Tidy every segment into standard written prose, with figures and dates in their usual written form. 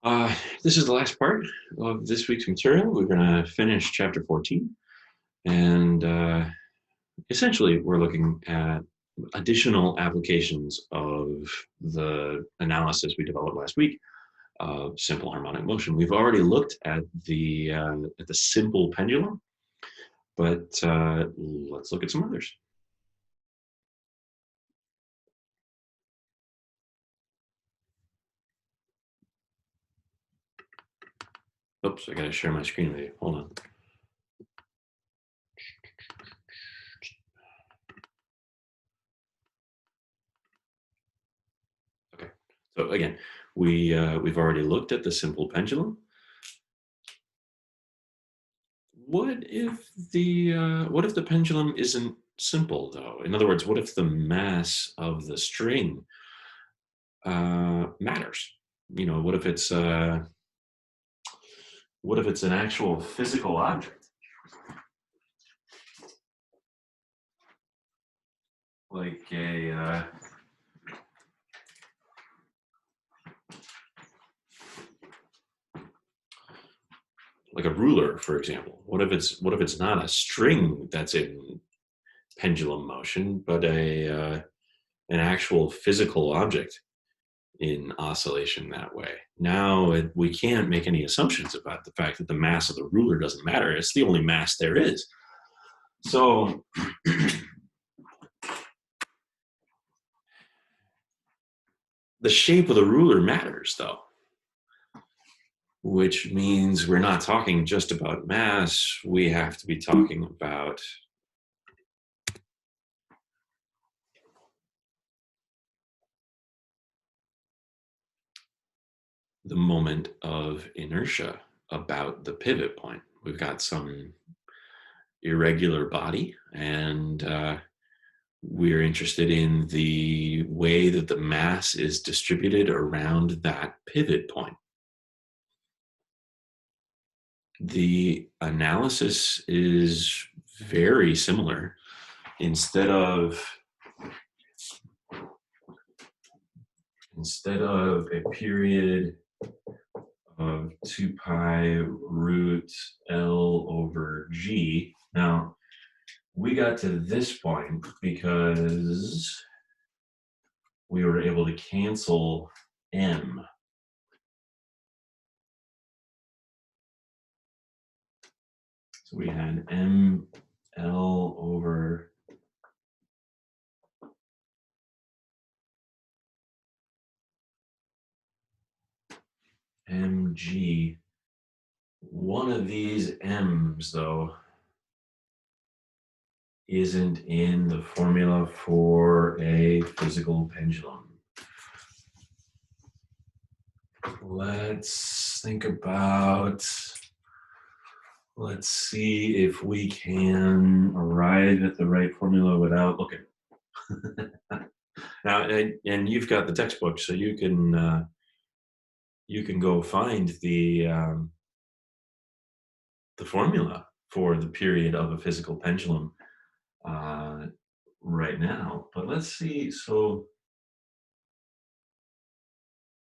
Uh, this is the last part of this week's material. We're going to finish chapter 14. And essentially, we're looking at additional applications of the analysis we developed last week of simple harmonic motion. We've already looked at the simple pendulum, but let's look at some others. Oops, I got to share my screen with you. Hold on. Okay. So again, we've already looked at the simple pendulum. What if the pendulum isn't simple though? In other words, what if the mass of the string matters? What if it's an actual physical object, like a ruler, for example? What if it's not a string that's in pendulum motion, but an actual physical object in oscillation that way? Now we can't make any assumptions about the fact that the mass of the ruler doesn't matter. It's the only mass there is. So the shape of the ruler matters, though, which means we're not talking just about mass. We have to be talking about the moment of inertia about the pivot point. We've got some irregular body, and we're interested in the way that the mass is distributed around that pivot point. The analysis is very similar. Instead of a period of 2 pi root L over G. Now, we got to this point because we were able to cancel M. So we had ML over mg. One of these m's, though, isn't in the formula for a physical pendulum. Let's see if we can arrive at the right formula without looking. Now, and you've got the textbook, so you can go find the formula for the period of a physical pendulum right now. But let's see. So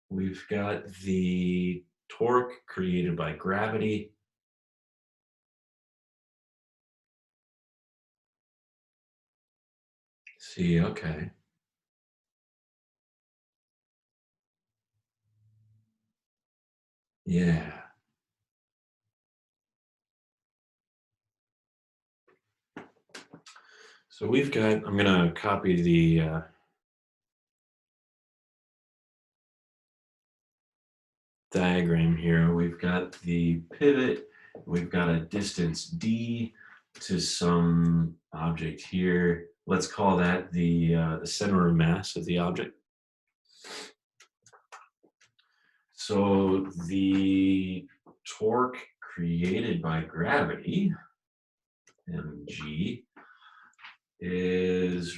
we've got the torque created by gravity. See, okay. Yeah. So we've got, I'm going to copy the diagram here. We've got the pivot, we've got a distance d to some object here. Let's call that the center of mass of the object. So the torque created by gravity, mg, is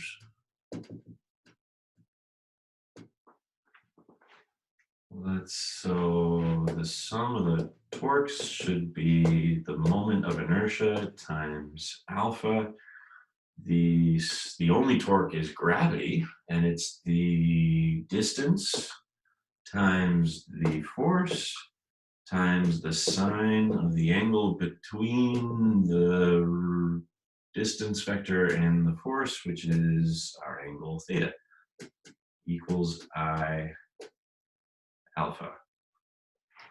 so the sum of the torques should be the moment of inertia times alpha. The only torque is gravity, and it's the distance times the force times the sine of the angle between the distance vector and the force, which is our angle theta, equals I alpha.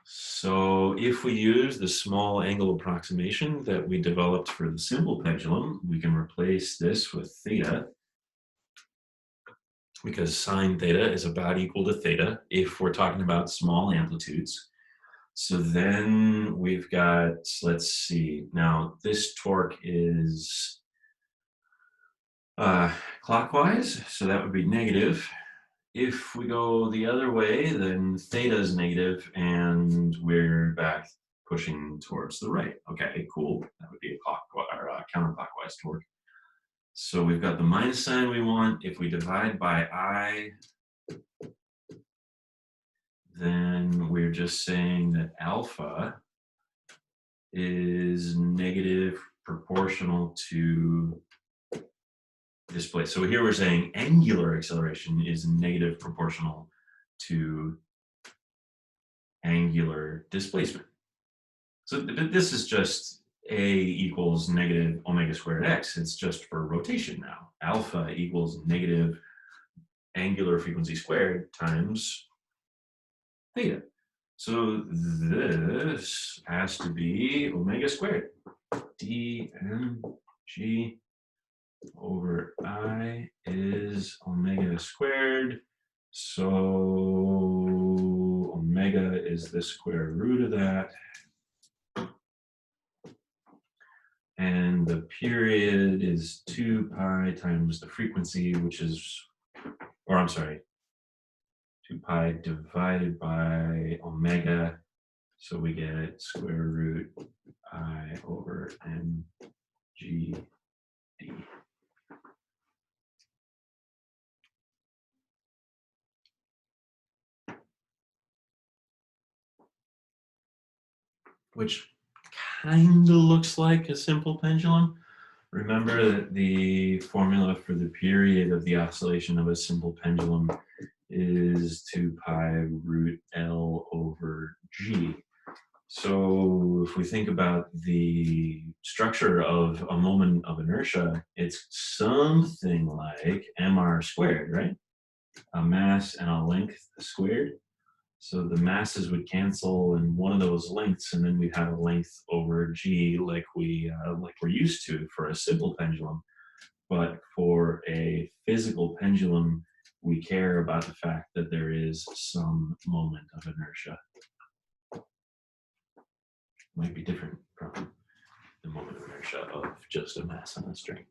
So if we use the small angle approximation that we developed for the simple pendulum, we can replace this with theta, because sine theta is about equal to theta if we're talking about small amplitudes. So then we've got, let's see, now this torque is clockwise, so that would be negative. If we go the other way, then theta is negative and we're back pushing towards the right. Okay, cool. That would be a clockwise or a counterclockwise torque. So we've got the minus sign we want. If we divide by I, then we're just saying that alpha is negative proportional to displacement. So here we're saying angular acceleration is negative proportional to angular displacement. So this is just A equals negative omega squared x. It's just for rotation now. Alpha equals negative angular frequency squared times theta. So this has to be omega squared. dmg over I is omega squared. So omega is the square root of that. And the period is 2 pi times the frequency, which is, or I'm sorry, 2 pi divided by omega. So we get square root I over mg d. Which kind of looks like a simple pendulum. Remember that the formula for the period of the oscillation of a simple pendulum is 2 pi root L over G. So if we think about the structure of a moment of inertia, it's something like mr squared, right? A mass and a length squared. So the masses would cancel in one of those lengths, and then we'd have a length over G like we're used to for a simple pendulum. But for a physical pendulum, we care about the fact that there is some moment of inertia. Might be different from the moment of inertia of just a mass on a string.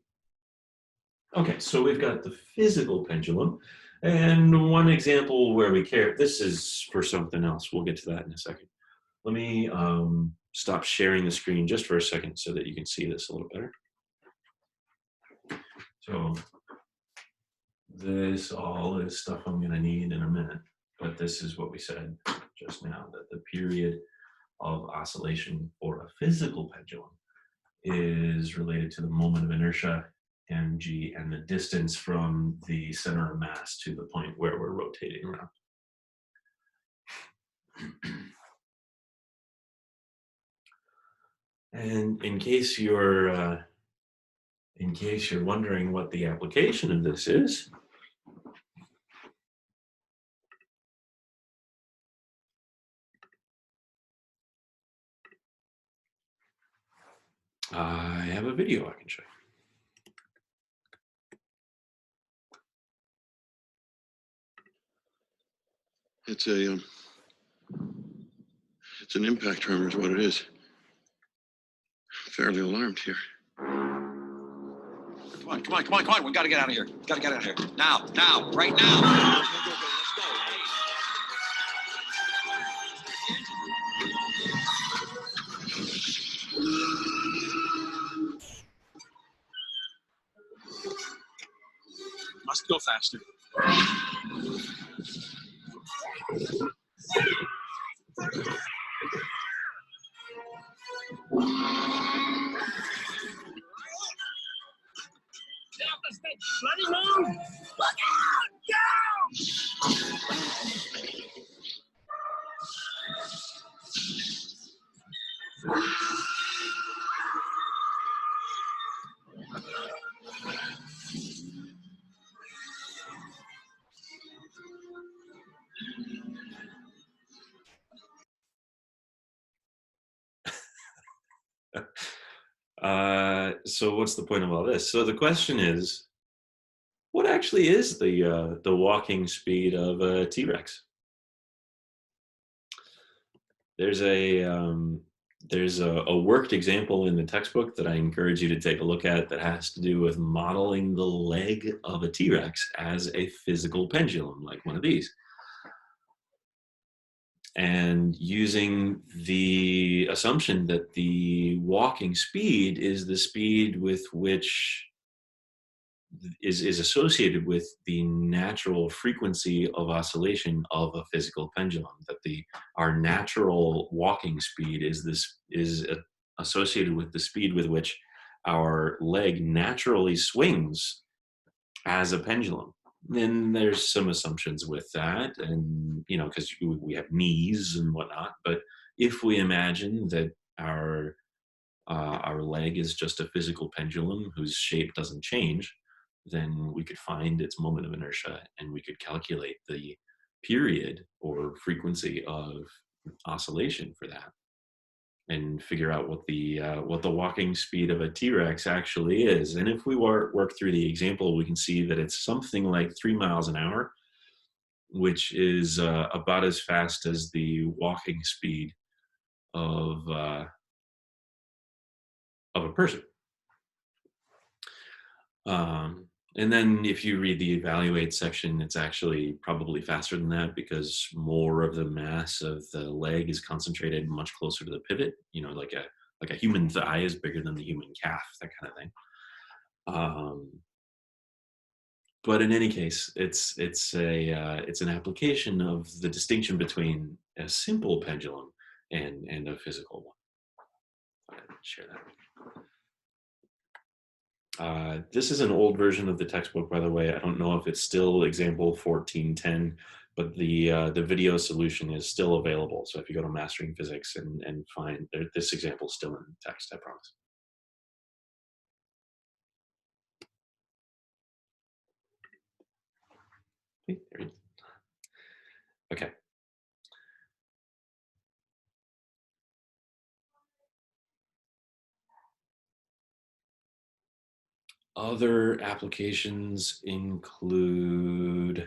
Okay, so we've got the physical pendulum, and one example where we care, this is for something else, we'll get to that in a second. Let me stop sharing the screen just for a second so that you can see this a little better. So this all is stuff I'm gonna need in a minute, but this is what we said just now, that the period of oscillation for a physical pendulum is related to the moment of inertia, mg, and the distance from the center of mass to the point where we're rotating around. And in case you're wondering what the application of this is, I have a video I can show you. It's an impact tremor is what it is. I'm fairly alarmed here. Come on, we gotta get out of here. Gotta get out of here. Now, right now. Go, let's go. Must go faster. Bloody move! Look out! Go! So what's the point of all this? So the question is, what actually is the walking speed of a T-Rex? There's a worked example in the textbook that I encourage you to take a look at that has to do with modeling the leg of a T-Rex as a physical pendulum, like one of these, and using the assumption that the walking speed is the speed with which is associated with the natural frequency of oscillation of a physical pendulum. That the our natural walking speed is associated with the speed with which our leg naturally swings as a pendulum. Then there's some assumptions with that, and because we have knees and whatnot. But if we imagine that our leg is just a physical pendulum whose shape doesn't change, then we could find its moment of inertia and we could calculate the period or frequency of oscillation for that and figure out what the walking speed of a T-Rex actually is. And if we work through the example, we can see that it's something like 3 miles an hour, which is about as fast as the walking speed of a person. And then if you read the evaluate section, it's actually probably faster than that because more of the mass of the leg is concentrated much closer to the pivot. Like a human thigh is bigger than the human calf, that kind of thing. But in any case, it's an application of the distinction between a simple pendulum and a physical one. I'll share that. This is an old version of the textbook, by the way. I don't know if it's still example 1410, but the video solution is still available. So if you go to Mastering Physics and find this example is still in text, I promise. Okay, there it is. Okay. Other applications include,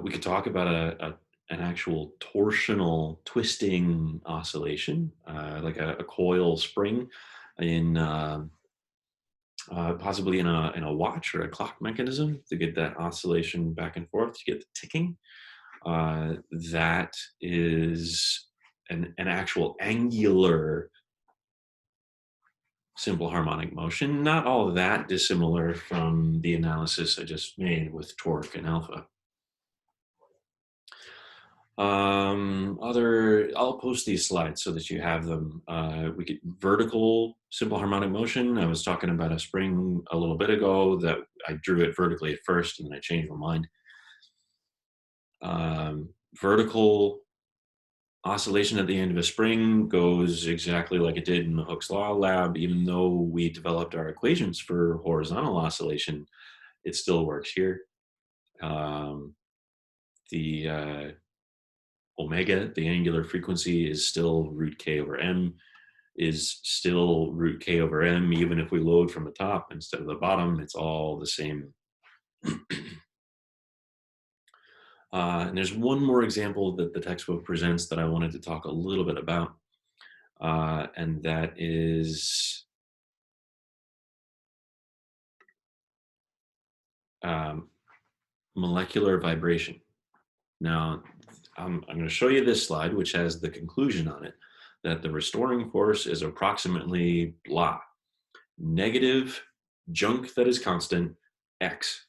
we could talk about an actual torsional twisting oscillation, like a coil spring in possibly in a watch or a clock mechanism to get that oscillation back and forth to get the ticking. That is an actual angular simple harmonic motion, not all that dissimilar from the analysis I just made with torque and alpha. I'll post these slides so that you have them. We get vertical simple harmonic motion. I was talking about a spring a little bit ago that I drew it vertically at first and then I changed my mind. Vertical oscillation at the end of a spring goes exactly like it did in the Hooke's Law lab. Even though we developed our equations for horizontal oscillation, it still works here. The omega, the angular frequency, is still root k over m, is still root k over m, even if we load from the top instead of the bottom. It's all the same. And there's one more example that the textbook presents that I wanted to talk a little bit about, and that is molecular vibration. Now, I'm going to show you this slide, which has the conclusion on it, that the restoring force is approximately blah, negative junk that is constant, x.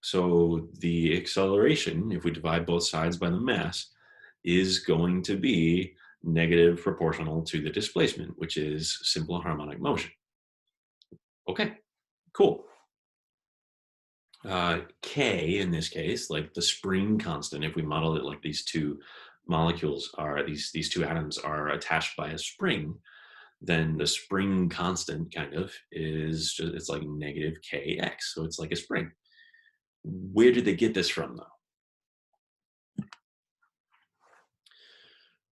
So the acceleration, if we divide both sides by the mass, is going to be negative proportional to the displacement, which is simple harmonic motion. Okay, cool. K in this case, like the spring constant, if we model it like these two molecules are, these two atoms are attached by a spring, then the spring constant kind of is just, it's like negative kx. So it's like a spring. Where did they get this from though?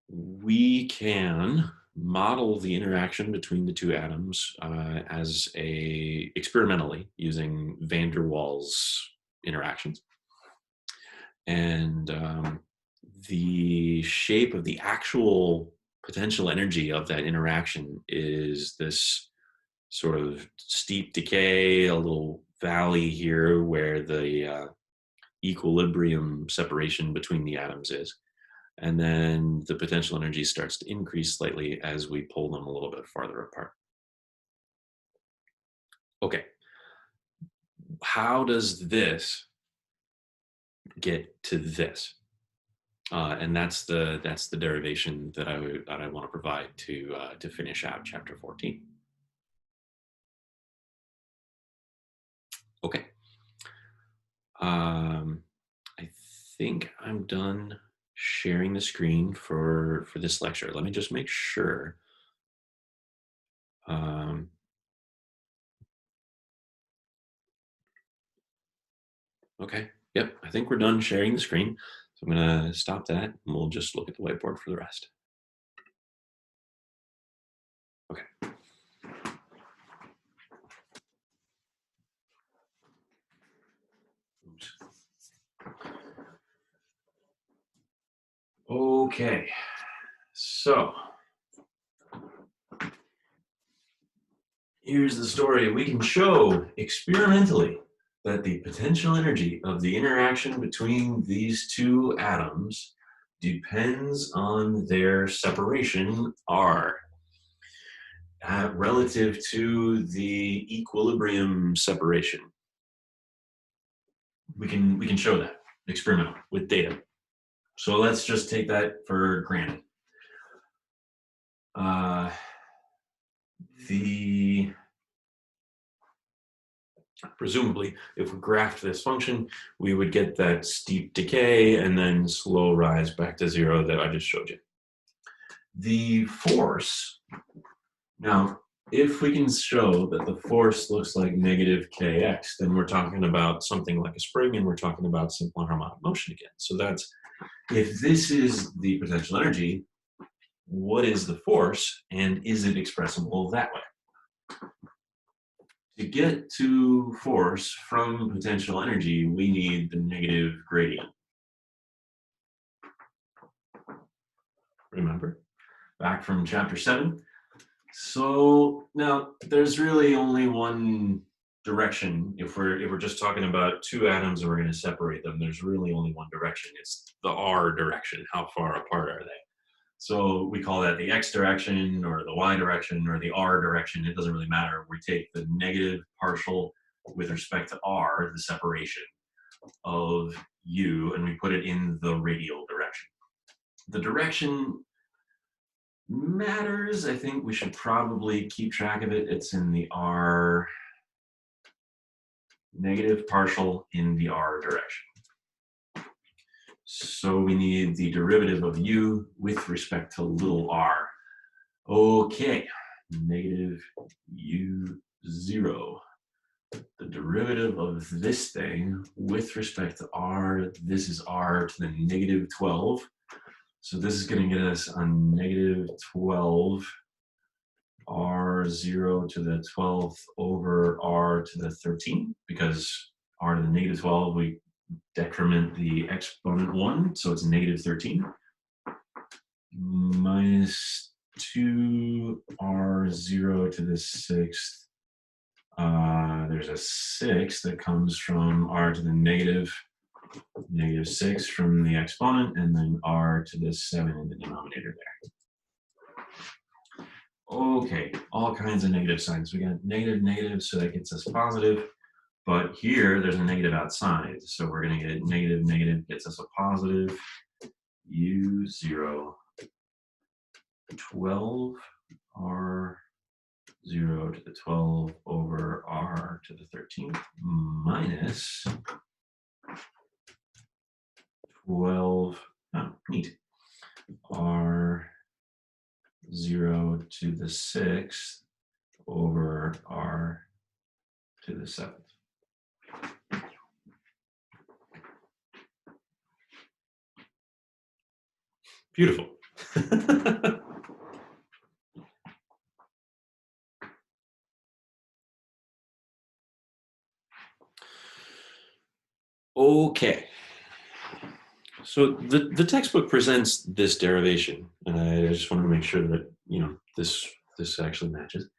We can model the interaction between the two atoms experimentally using van der Waals interactions. And the shape of the actual potential energy of that interaction is this sort of steep decay, a little valley here where the equilibrium separation between the atoms is. And then the potential energy starts to increase slightly as we pull them a little bit farther apart. Okay. How does this get to this? And that's the derivation that I want to provide to finish out chapter 14. Okay. I think I'm done sharing the screen for this lecture. Let me just make sure. Okay. Yep. I think we're done sharing the screen. So I'm going to stop that and we'll just look at the whiteboard for the rest. Okay. Oops. Okay. So here's the story. We can show experimentally that the potential energy of the interaction between these two atoms depends on their separation, R, relative to the equilibrium separation. We can show that experimentally with data. So let's just take that for granted. Presumably, if we graphed this function, we would get that steep decay and then slow rise back to zero that I just showed you. The force, now, if we can show that the force looks like negative kx, then we're talking about something like a spring and we're talking about simple harmonic motion again. So that's, if this is the potential energy, what is the force and is it expressible that way? To get to force from potential energy, we need the negative gradient. Remember? Back from chapter 7. So now there's really only one direction. If we're just talking about two atoms and we're going to separate them, there's really only one direction. It's the R direction. How far apart are they? So we call that the X direction or the Y direction or the R direction. It doesn't really matter. We take the negative partial with respect to R, the separation of U, and we put it in the radial direction. The direction matters. I think we should probably keep track of it. It's in the R, negative partial in the R direction. So we need the derivative of U with respect to little r. Okay, negative U0. The derivative of this thing with respect to r, this is r to the negative 12. So this is going to get us a negative 12 r0 to the 12th over r to the 13, because r to the negative 12, we decrement the exponent 1, so it's negative 13, minus 2r0 to the 6th. There's a 6 that comes from r to the negative 6 from the exponent, and then r to the 7 in the denominator there. Okay, all kinds of negative signs. We got negative, negative, so that gets us positive. But here, there's a negative outside. So we're going to get negative, negative gets us a positive. U0, 12 r0 to the 12 over r to the 13 minus 12, oh, neat, r0 to the 6th over r to the 7th. Beautiful. Okay. So the textbook presents this derivation, and I just want to make sure that this actually matches.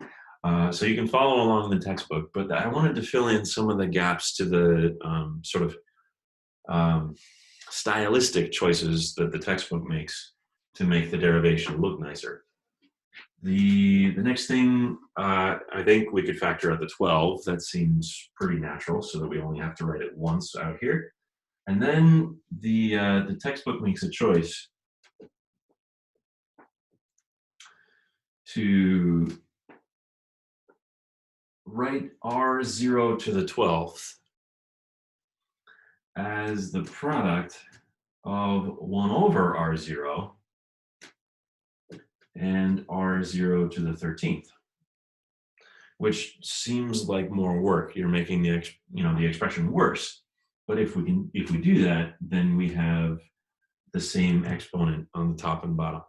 So you can follow along in the textbook, but I wanted to fill in some of the gaps to the sort of um, stylistic choices that the textbook makes to make the derivation look nicer. The next thing, I think we could factor out the 12. That seems pretty natural, so that we only have to write it once out here. And then the textbook makes a choice to write R0 to the 12th as the product of 1 over R0 and R0 to the 13th, which seems like more work. You're making the expression worse. But if we do that, then we have the same exponent on the top and bottom.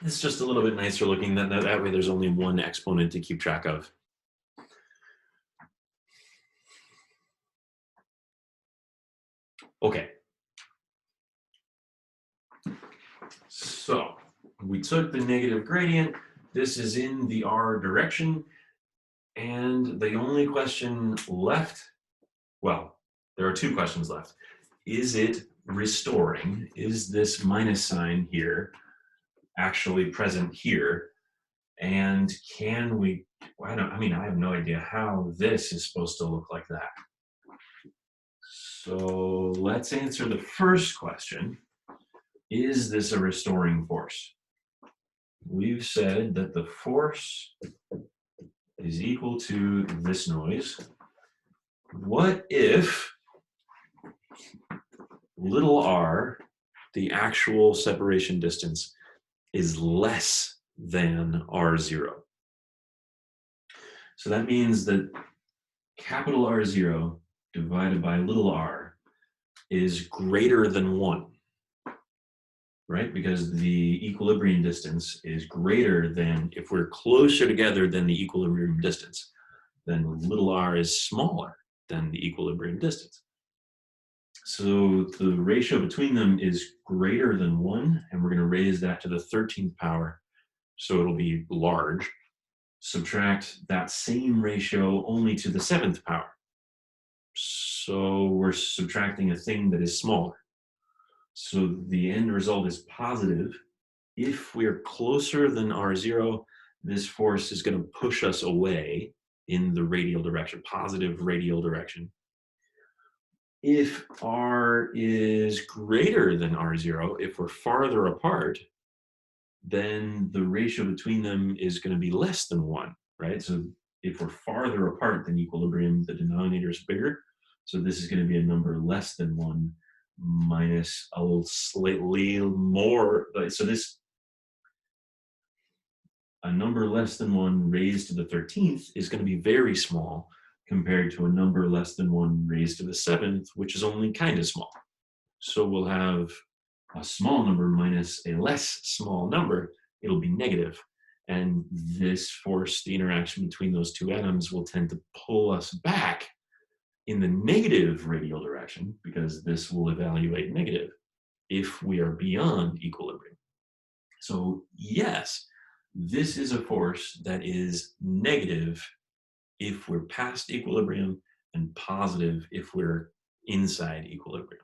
It's just a little bit nicer looking. That way there's only one exponent to keep track of. Okay. So we took the negative gradient. This is in the R direction. And the only question left, well, there are two questions left. Is it restoring? Is this minus sign here actually present here? And can we, I have no idea how this is supposed to look like that. So let's answer the first question. Is this a restoring force? We've said that the force is equal to this noise. What if little r, the actual separation distance, is less than R0? So that means that capital R0 divided by little r is greater than 1, right? Because the equilibrium distance is greater than, if we're closer together than the equilibrium distance, then little r is smaller than the equilibrium distance. So the ratio between them is greater than 1, and we're going to raise that to the 13th power, so it'll be large. Subtract that same ratio only to the 7th power. So we're subtracting a thing that is smaller. So the end result is positive. If we're closer than R0, this force is going to push us away in the radial direction, positive radial direction. If R is greater than R0, if we're farther apart, then the ratio between them is going to be less than 1, right? So if we're farther apart than equilibrium, the denominator is bigger. So this is going to be a number less than 1 minus a slightly more. So a number less than 1 raised to the 13th is going to be very small compared to a number less than 1 raised to the 7th, which is only kind of small. So we'll have a small number minus a less small number. It'll be negative. And this force, the interaction between those two atoms, will tend to pull us back in the negative radial direction, because this will evaluate negative if we are beyond equilibrium. So yes, this is a force that is negative if we're past equilibrium and positive if we're inside equilibrium.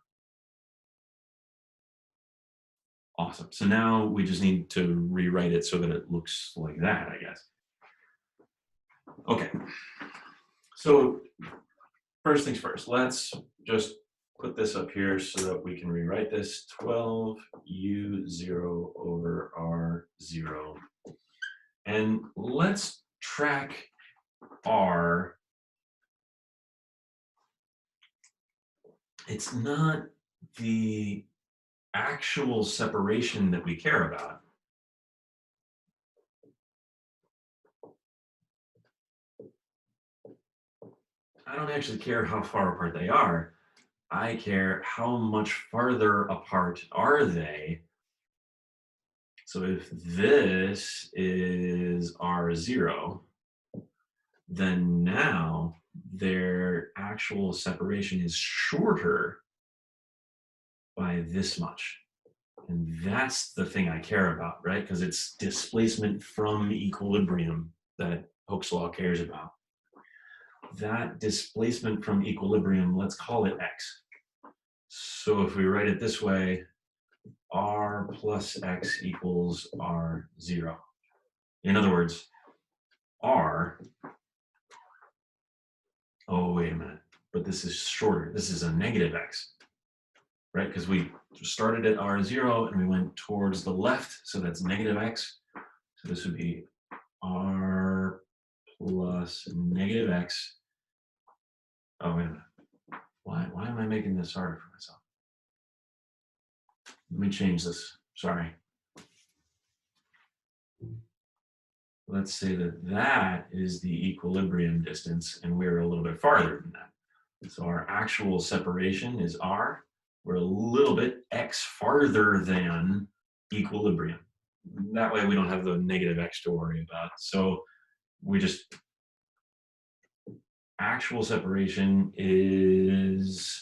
Awesome. So now we just need to rewrite it so that it looks like that, I guess. Okay. So first things first, let's just put this up here so that we can rewrite this. 12u0 over r0. And let's track r. It's not the actual separation that we care about. I don't actually care how far apart they are. I care how much farther apart are they So if this is R0, then now their actual separation is shorter by this much. And that's the thing I care about, right? Because it's displacement from equilibrium that Hooke's law cares about. That displacement from equilibrium, let's call it x. So if we write it this way, r plus x equals r0. In other words, r, oh, wait a minute, but this is shorter. This is a negative x, right? Because we started at r0 and we went towards the left, so that's negative x. So this would be r plus negative x. Oh, wait a minute. Why am I making this harder for myself? Let me change this. Sorry. Let's say that that is the equilibrium distance, and we're a little bit farther than that. So our actual separation is r. We're a little bit x farther than equilibrium. That way we don't have the negative x to worry about. So we just, actual separation is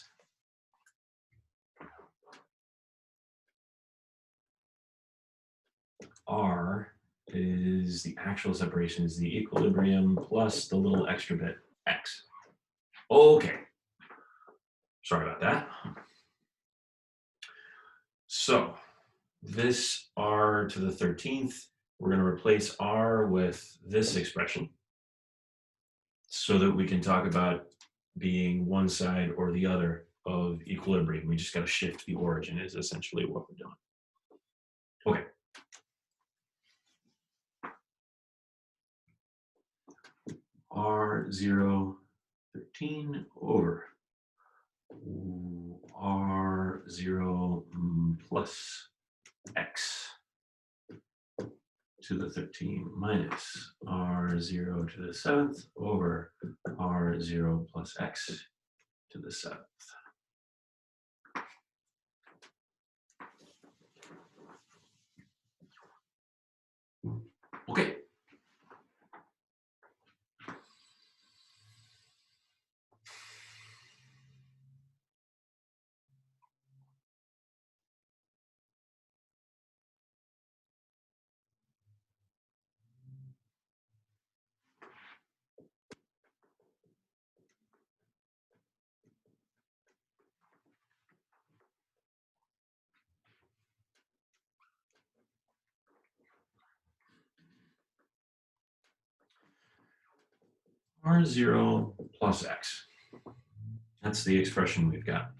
r is the actual separation is the equilibrium plus the little extra bit x. Okay. Sorry about that. So this r to the 13th, we're going to replace r with this expression so that we can talk about being one side or the other of equilibrium. We just got to shift the origin is essentially what we're doing. Okay. R0, 13 over R0 plus x to the 13 minus R0 to the 7th over R0 plus x to the 7th. Okay. R0 plus x. That's the expression we've got.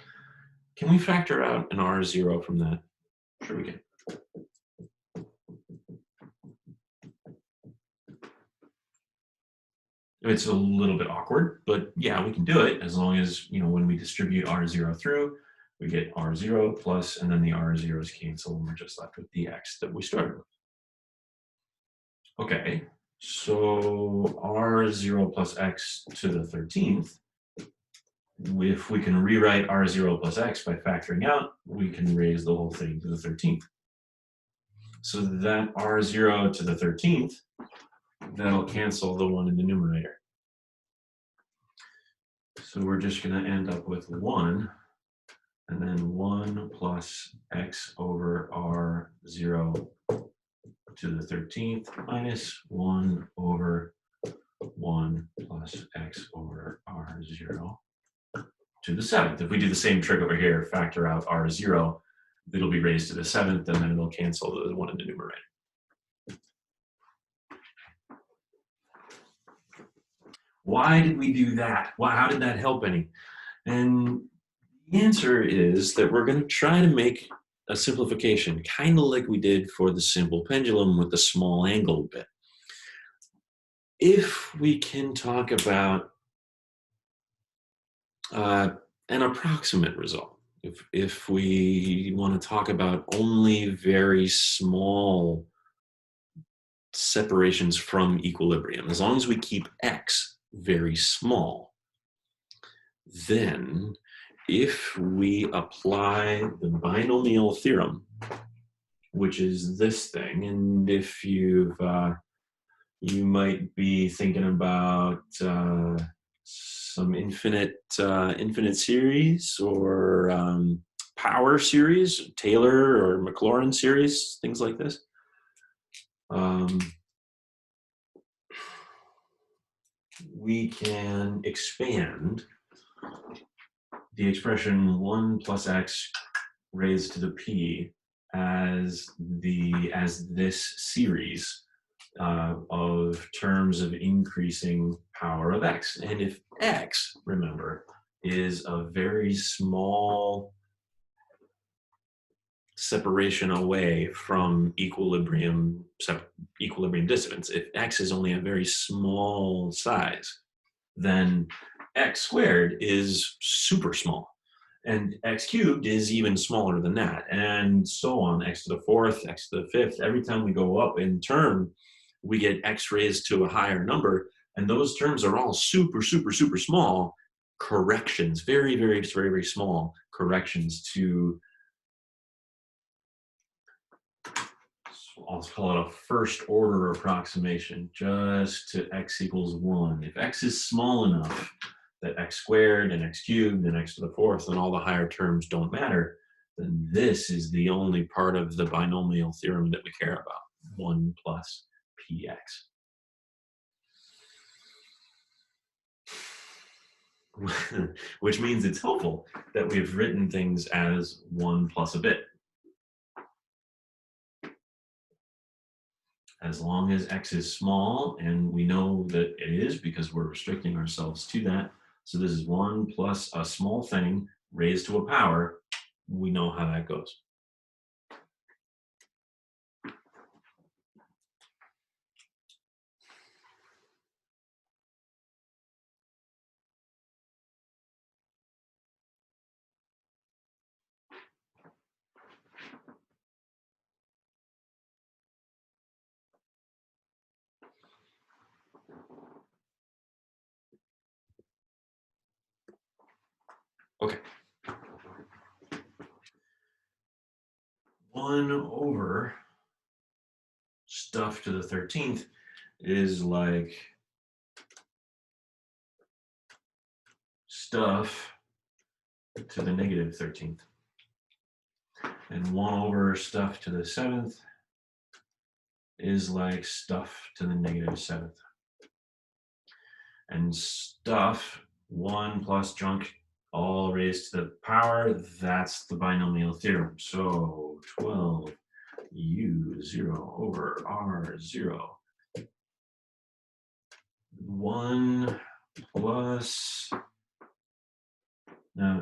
Can we factor out an R0 from that? Sure we can. It's a little bit awkward, but yeah, we can do it as long as, when we distribute R0 through, we get R0 plus, and then the R0s cancel, and we're just left with the x that we started with. Okay, so R0 plus x to the 13th, if we can rewrite R0 plus x by factoring out, we can raise the whole thing to the 13th. So that R0 to the 13th, that'll cancel the 1 in the numerator. So we're just going to end up with 1, and then 1 plus x over R0 to the 13th minus 1 over 1 plus x over R0 to the 7th. If we do the same trick over here, factor out R0, it'll be raised to the 7th, and then it'll cancel the 1 in the numerator. Why did we do that? How did that help any? And the answer is that we're going to try to make a simplification, kind of like we did for the simple pendulum with the small angle bit. If we can talk about an approximate result, if we want to talk about only very small separations from equilibrium, as long as we keep x very small, then if we apply the binomial theorem which is this thing. And if you might be thinking about some infinite series or power series, Taylor or Maclaurin series, things like this. We can expand the expression 1 plus x raised to the p as this series of terms of increasing power of x. And if x, remember, is a very small separation away from equilibrium distance, if x is only a very small size, then x squared is super small. And x cubed is even smaller than that, and so on, x to the fourth, x to the fifth. Every time we go up in term, we get x raised to a higher number, and those terms are all super, super, super small corrections, very, very, very, very small corrections to, I'll call it a first order approximation, just to x equals 1. If x is small enough that x squared and x cubed and x to the fourth and all the higher terms don't matter, then this is the only part of the binomial theorem that we care about, 1 plus px. Which means it's helpful that we've written things as 1 plus a bit. As long as x is small, and we know that it is because we're restricting ourselves to that. So this is 1 plus a small thing raised to a power. We know how that goes. Okay. 1 over stuff to the 13th is like stuff to the negative 13th. And 1 over stuff to the 7th is like stuff to the negative 7th. And stuff, 1 plus junk, all raised to the power, that's the binomial theorem. So 12 u0 over r0. 1 plus, now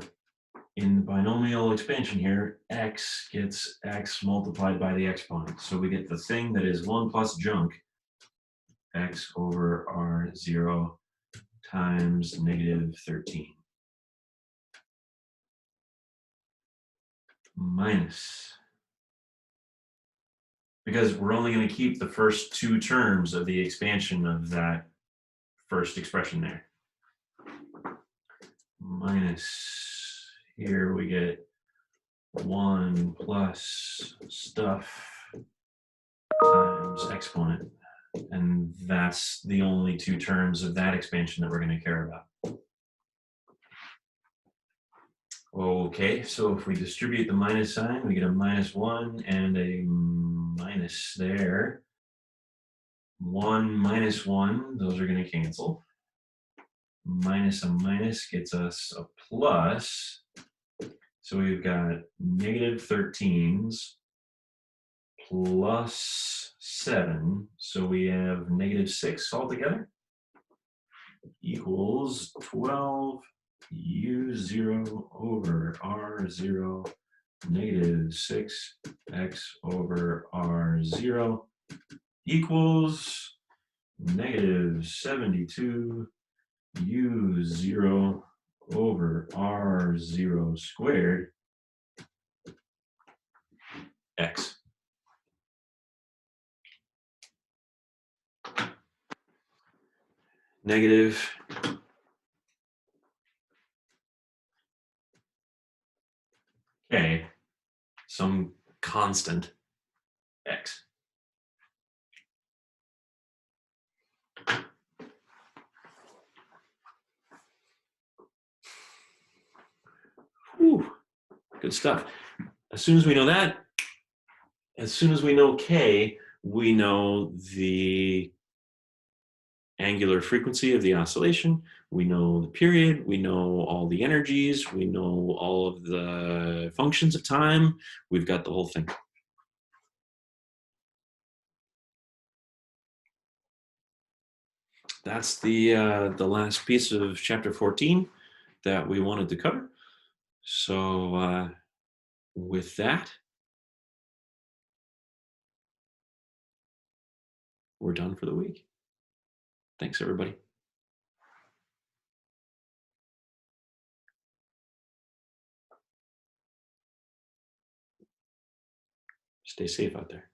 in the binomial expansion here, x gets x multiplied by the exponent. So we get the thing that is 1 plus junk, x over r0 times negative 13. Minus, because we're only going to keep the first 2 terms of the expansion of that first expression there. Minus, here we get 1 plus stuff times exponent, and that's the only 2 terms of that expansion that we're going to care about. Okay, so if we distribute the minus sign, we get a -1 and a minus there. 1 minus 1, those are going to cancel. Minus a minus gets us a plus. So we've got negative 13s plus 7. So we have negative 6 altogether equals 12 u0 over r0 negative 6x over r0 equals negative 72 u0 over r0 squared x. Negative k, some constant, x. Whew, good stuff. As soon as we know that, as soon as we know k, we know the angular frequency of the oscillation, we know the period, we know all the energies, we know all of the functions of time. We've got the whole thing. That's the last piece of chapter 14 that we wanted to cover. So with that, we're done for the week. Thanks, everybody. Stay safe out there.